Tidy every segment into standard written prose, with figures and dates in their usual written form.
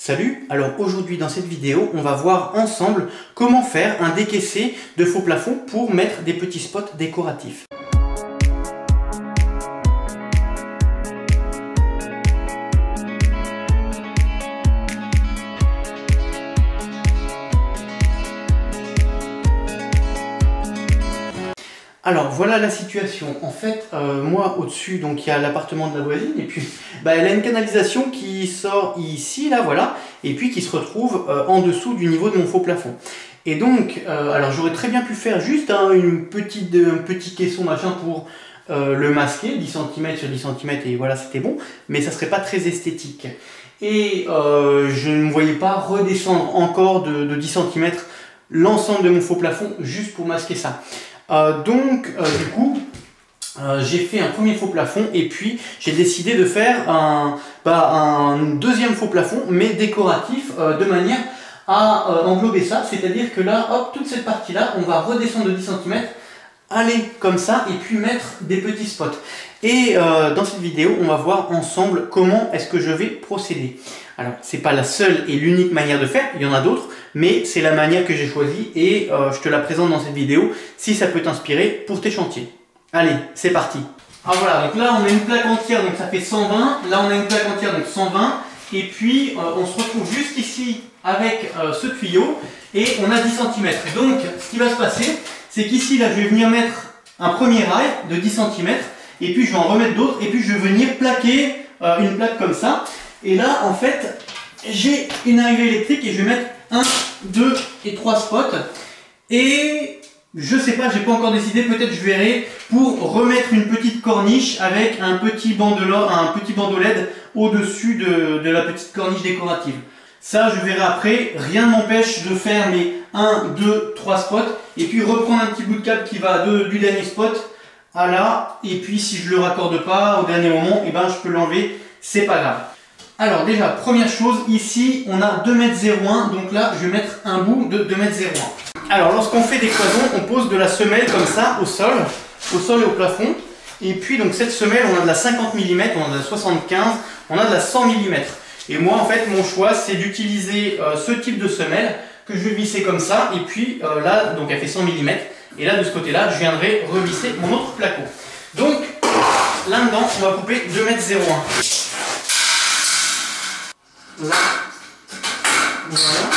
Salut, alors aujourd'hui dans cette vidéo, on va voir ensemble comment faire un décaissé de faux plafond pour mettre des petits spots décoratifs. Alors voilà la situation. En fait, moi au-dessus, donc il y a l'appartement de la voisine et puis elle a une canalisation qui sort ici, là voilà, et puis qui se retrouve en dessous du niveau de mon faux plafond. Et donc, alors j'aurais très bien pu faire juste un petit caisson machin pour le masquer, 10 cm sur 10 cm et voilà c'était bon, mais ça serait pas très esthétique. Et je ne me voyais pas redescendre encore de 10 cm l'ensemble de mon faux plafond juste pour masquer ça. Du coup, j'ai fait un premier faux plafond et puis j'ai décidé de faire un deuxième faux plafond mais décoratif de manière à englober ça. C'est-à-dire que là, hop, toute cette partie-là, on va redescendre de 10 cm, aller comme ça et puis mettre des petits spots. Et dans cette vidéo, on va voir ensemble comment est-ce que je vais procéder. Alors, c'est pas la seule et l'unique manière de faire, il y en a d'autres, mais c'est la manière que j'ai choisie et je te la présente dans cette vidéo si ça peut t'inspirer pour tes chantiers. Allez, c'est parti. Ah voilà, donc là on a une plaque entière, donc ça fait 120, là on a une plaque entière, donc 120, et puis on se retrouve juste ici avec ce tuyau et on a 10 cm. Donc, ce qui va se passer, c'est qu'ici, là, je vais venir mettre un premier rail de 10 cm, et puis je vais en remettre d'autres, et puis je vais venir plaquer une plaque comme ça. Et là, en fait, j'ai une arrivée électrique et je vais mettre 1, 2 et 3 spots. Et je sais pas, j'ai pas encore décidé, peut-être je verrai pour remettre une petite corniche avec un petit bandeau LED au-dessus de la petite corniche décorative. Ça, je verrai après. Rien ne m'empêche de faire mes 1, 2, 3 spots et puis reprendre un petit bout de câble qui va du dernier spot à là. Et puis, si je le raccorde pas au dernier moment, je peux l'enlever. C'est pas grave. Alors déjà, première chose, ici on a 2,01 m, donc là je vais mettre un bout de 2,01 m. Alors lorsqu'on fait des cloisons, on pose de la semelle comme ça au sol et au plafond. Et puis donc cette semelle, on a de la 50 mm, on a de la 75, on a de la 100 mm. Et moi en fait mon choix c'est d'utiliser ce type de semelle que je vais visser comme ça. Et puis là, donc elle fait 100 mm. Et là de ce côté-là, je viendrai revisser mon autre placo. Donc là-dedans, on va couper 2,01 m. Là, voilà.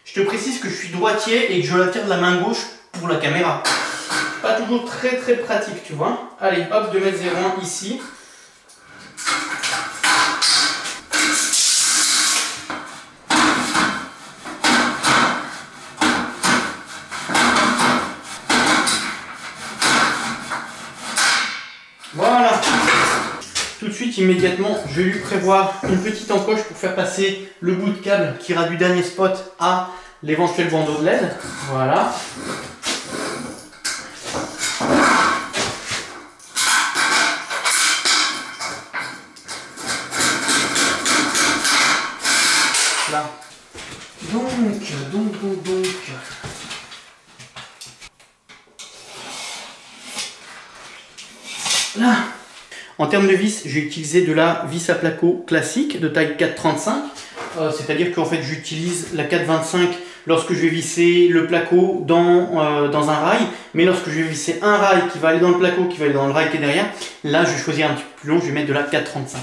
Je te précise que je suis droitier et que je la tire de la main gauche pour la caméra. Pas toujours très pratique, tu vois. Allez, hop, 2,01 m ici. Voilà. Tout de suite, immédiatement, je vais lui prévoir une petite encoche pour faire passer le bout de câble qui ira du dernier spot à l'éventuel bandeau de LED. Voilà. Là. Donc. Là. En termes de vis, j'ai utilisé de la vis à placo classique de taille 4,35. C'est-à-dire qu'en fait j'utilise la 4,25 lorsque je vais visser le placo dans un rail. Mais lorsque je vais visser un rail qui va aller dans le placo, qui va aller dans le rail qui est derrière, là je vais choisir un petit peu plus long, je vais mettre de la 4,35.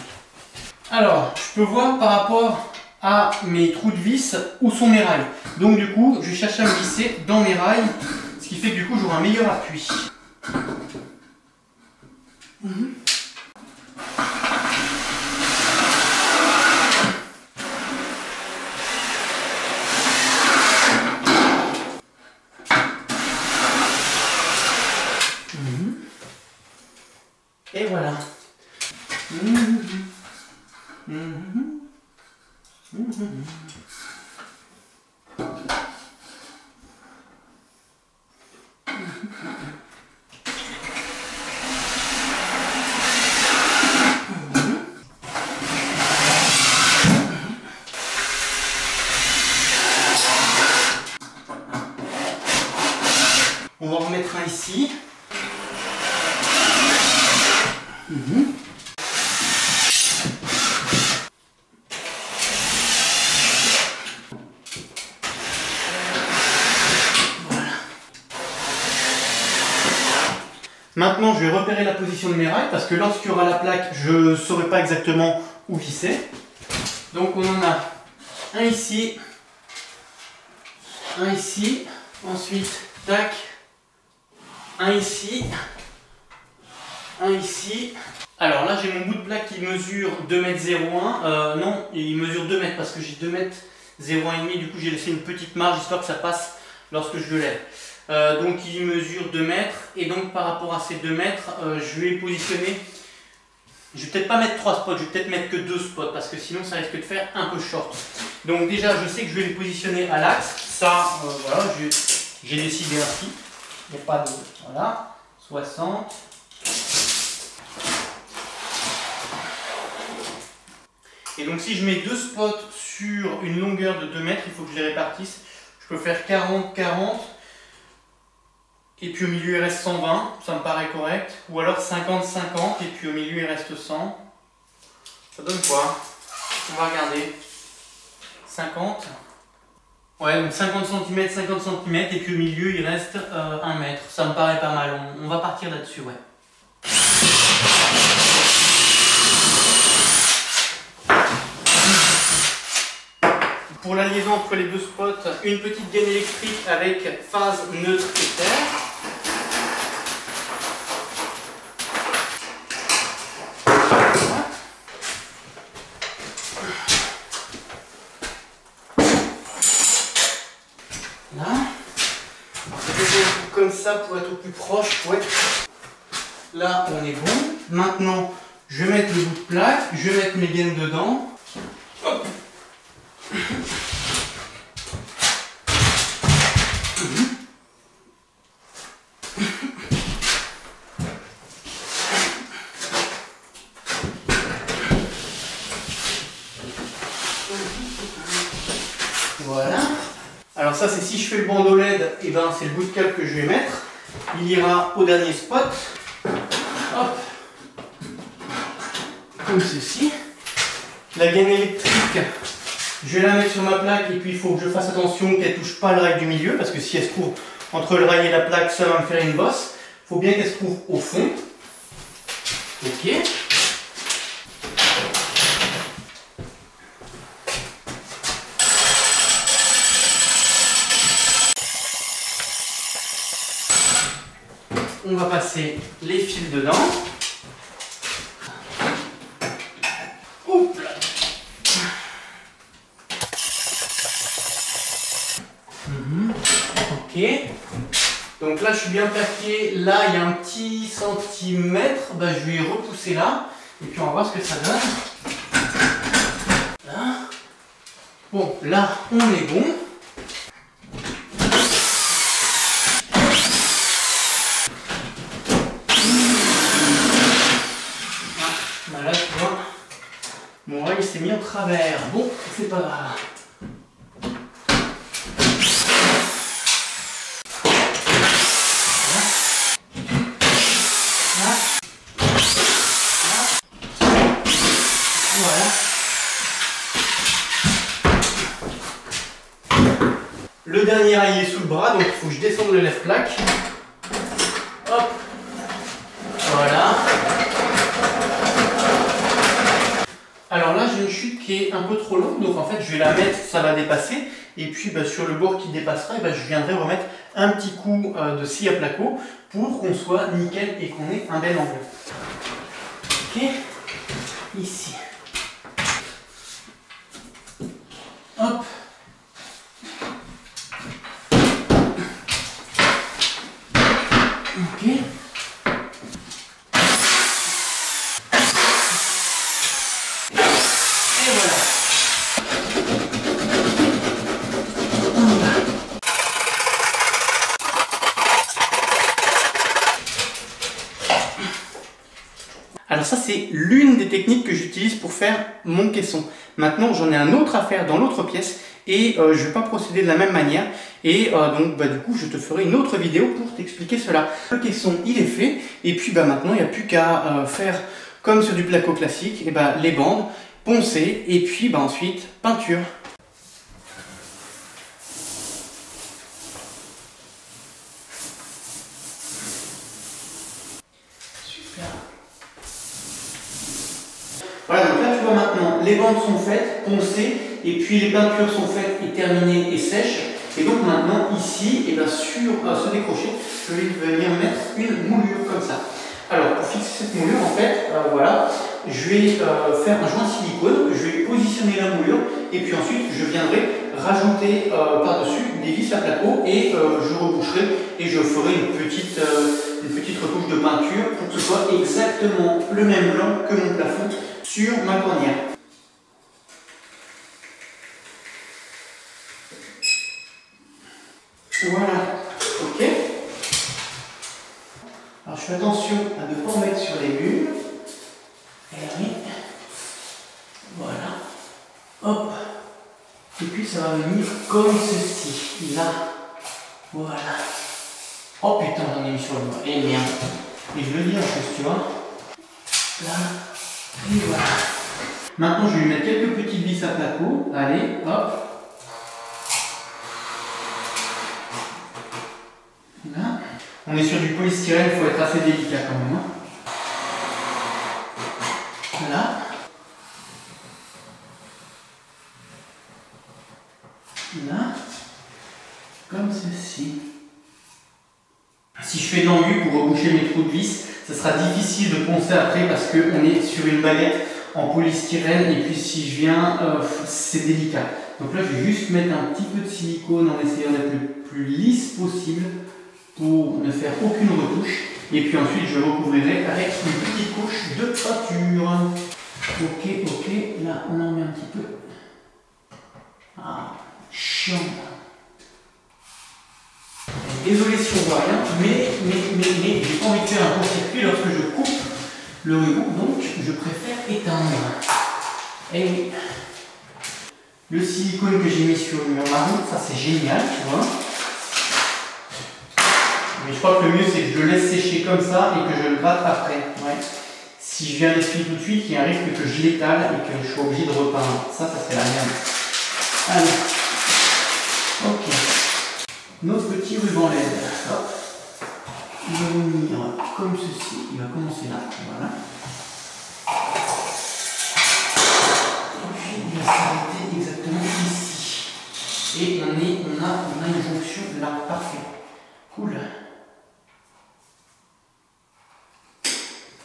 Alors, je peux voir par rapport à mes trous de vis où sont mes rails. Donc du coup, je vais chercher à me visser dans mes rails, ce qui fait que du coup j'aurai un meilleur appui. Et voilà. On va en remettre un ici. Maintenant, je vais repérer la position de mes rails parce que lorsqu'il y aura la plaque, je ne saurai pas exactement où visser. Donc on en a un ici, ensuite, tac, un ici. Alors là, j'ai mon bout de plaque qui mesure 2,01 m. Non, il mesure 2 mètres parce que j'ai 2,01 m. Du coup, j'ai laissé une petite marge histoire que ça passe lorsque je le lève. Donc il mesure 2 mètres et donc par rapport à ces 2 mètres, je vais positionner, je vais peut-être pas mettre 3 spots, je vais peut-être mettre que 2 spots parce que sinon ça risque de faire un peu short. Donc déjà je sais que je vais les positionner à l'axe, ça voilà, j'ai décidé ainsi, il n'y a pas de, voilà, 60. Et donc si je mets 2 spots sur une longueur de 2 mètres, il faut que je les répartisse, je peux faire 40, 40. Et puis au milieu il reste 120, ça me paraît correct. Ou alors 50-50 et puis au milieu il reste 100. Ça donne quoi? On va regarder. 50. Ouais, donc 50 cm, 50 cm et puis au milieu il reste 1 mètre. Ça me paraît pas mal, on va partir là-dessus, ouais. Pour la liaison entre les 2 spots, une petite gaine électrique avec phase neutre et terre. Là. Comme ça pour être au plus proche. Ouais. Là on est bon. Maintenant je vais mettre le bout de plaque, je vais mettre mes gaines dedans. Hop. Voilà. Alors ça c'est si je fais le bandeau LED, et ben c'est le bout de câble que je vais mettre. Il ira au dernier spot. Hop. Comme ceci. La gaine électrique, je vais la mettre sur ma plaque et puis il faut que je fasse attention qu'elle ne touche pas le rail du milieu parce que si elle se trouve entre le rail et la plaque, ça va me faire une bosse. Il faut bien qu'elle se trouve au fond. Ok. On va passer les fils dedans. Oups là. Ok. Donc là je suis bien plaqué. Là il y a un petit centimètre. Bah, je vais repousser là. Et puis on va voir ce que ça donne. Là. Bon, là on est bon. Là, tu vois, mon rail s'est mis en travers. Bon, c'est pas grave. Voilà. Le dernier rail est sous le bras, donc il faut que je descende le lève-plaque. Hop. Voilà. Alors là j'ai une chute qui est un peu trop longue, donc en fait je vais la mettre, ça va dépasser, et puis bah, sur le bord qui dépasserait, bah, je viendrai remettre un petit coup de scie à placo pour qu'on soit nickel et qu'on ait un bel angle. Ok, ici. Hop. Ok. Alors ça c'est l'une des techniques que j'utilise pour faire mon caisson. Maintenant j'en ai un autre à faire dans l'autre pièce et je ne vais pas procéder de la même manière et donc bah, du coup je te ferai une autre vidéo pour t'expliquer cela. Le caisson il est fait et puis bah, maintenant il n'y a plus qu'à faire comme sur du placo classique, et bah, les bandes, poncer et puis bah, ensuite peinture. bandes sont faites, poncées, et puis les peintures sont faites et terminées et sèches. Et donc maintenant, ici, et bien sur ce décroché, je vais venir mettre une moulure comme ça. Alors, pour fixer cette moulure, en fait, voilà, je vais faire un joint silicone, je vais positionner la moulure, et puis ensuite, je viendrai rajouter par-dessus des vis à placo, et je reboucherai, et je ferai une petite retouche de peinture pour que ce soit exactement le même blanc que mon plafond sur ma cornière. Voilà, ok. Alors je fais attention à ne pas en mettre sur les bulles. Et oui. Voilà. Hop. Et puis ça va venir comme ceci. Là. Voilà. Oh putain, j'en ai mis sur le doigt. Et merde. Et je le dis en plus, tu vois. Là. Et voilà. Maintenant je vais lui mettre quelques petites vis à placo. Allez, hop. Là. On est sur du polystyrène, il faut être assez délicat quand même. Là. Là. Comme ceci. Si je fais de l'enduit pour reboucher mes trous de vis, ça sera difficile de poncer après parce qu'on est sur une baguette en polystyrène et puis si je viens, c'est délicat. Donc là, je vais juste mettre un petit peu de silicone en essayant d'être le plus lisse possible pour ne faire aucune retouche. Et puis ensuite, je recouvrirai avec une petite couche de peinture. Ok, ok, là, on en met un petit peu. Ah, chiant. Désolé si on voit rien, mais j'ai pas envie de faire un court-circuit lorsque je coupe le ruban, donc je préfère éteindre. Et oui. Le silicone que j'ai mis sur le mur marron, ça c'est génial, tu vois. Mais je crois que le mieux c'est que je le laisse sécher comme ça et que je le gratte après. Ouais. Si je viens l'essuyer tout de suite, il y a un risque que je l'étale et que je sois obligé de repeindre. Ça c'est la merde. Allez. Ok. Notre petit ruban LED. Hop. Il va venir comme ceci. Il va commencer là. Voilà. Et puis il va s'arrêter exactement ici. Et on a une jonction là. Parfait. Cool.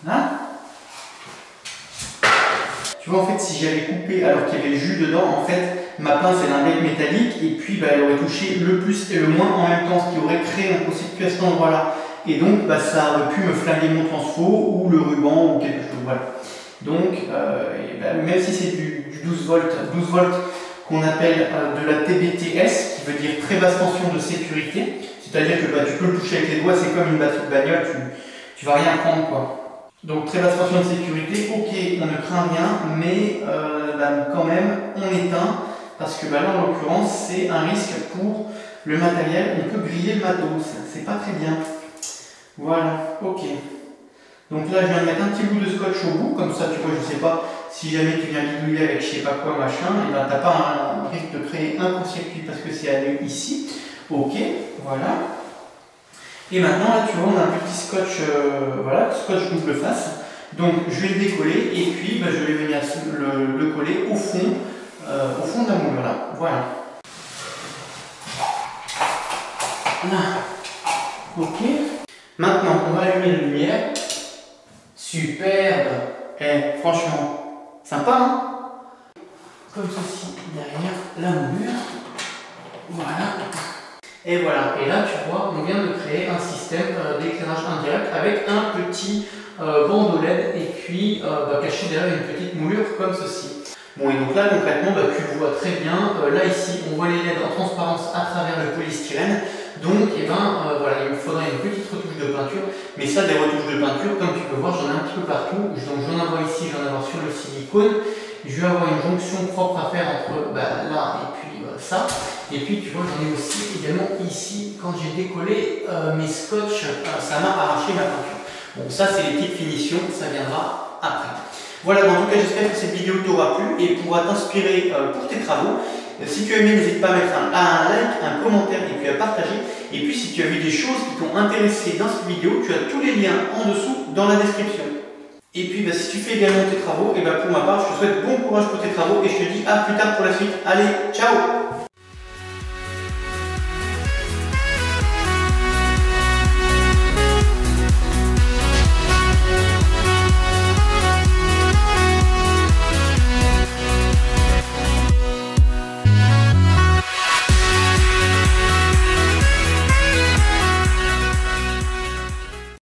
Là. Tu vois, en fait, si j'avais coupé alors qu'il y avait le jus dedans, en fait, ma pince est d'un bec métallique et puis bah, elle aurait touché le plus et le moins en même temps, ce qui aurait créé un court-circuit à cet endroit-là. Et donc, bah, ça aurait pu me flinguer mon transfo ou le ruban ou quelque chose. Voilà. Donc, même si c'est du 12 volts qu'on appelle de la TBTS, qui veut dire très basse tension de sécurité, c'est-à-dire que bah, tu peux le toucher avec les doigts, c'est comme une batterie de bagnole, tu vas rien prendre quoi. Donc très basse tension de sécurité, ok, on ne craint rien, mais quand même on éteint, parce que là en l'occurrence c'est un risque pour le matériel, on peut griller le matos, c'est pas très bien. Voilà, ok. Donc là je viens de mettre un petit bout de scotch au bout, comme ça tu vois, je sais pas, si jamais tu viens bidouiller avec je sais pas quoi machin, et ben t'as pas un risque de créer un court-circuit parce que c'est allé ici. Ok, voilà. Et maintenant, là, tu vois, on a un petit scotch, voilà, scotch double face. Donc, je vais le décoller et puis bah, je vais venir le coller au fond de la moulure, là. Voilà. Là. Ok. Maintenant, on va allumer la lumière. Superbe. Eh, franchement, sympa, hein? Comme ceci, derrière la moulure. Voilà. Et voilà, et là tu vois, on vient de créer un système d'éclairage indirect avec un petit bandeau LED et puis caché derrière une petite moulure comme ceci. Bon, et donc là concrètement, tu le vois très bien, là ici on voit les LED en transparence à travers le polystyrène, donc voilà, il me faudra une petite retouche de peinture, mais ça des retouches de peinture, comme tu peux voir, j'en ai un petit peu partout, donc je vais en avoir ici, je vais en avoir sur le silicone, je vais avoir une jonction propre à faire entre là et puis ça. Et puis tu vois, j'en ai aussi également ici, quand j'ai décollé mes scotch, ça m'a arraché ma peinture. Bon, ça c'est les petites finitions, ça viendra après. Voilà, en tout cas j'espère que cette vidéo t'aura plu et pourra t'inspirer pour tes travaux. Si tu as aimé, n'hésite pas à mettre un like, un commentaire et puis à partager. Et puis si tu as vu des choses qui t'ont intéressé dans cette vidéo, tu as tous les liens en dessous dans la description. Et puis bah, si tu fais également tes travaux, et bah, pour ma part, je te souhaite bon courage pour tes travaux et je te dis à plus tard pour la suite. Allez, ciao!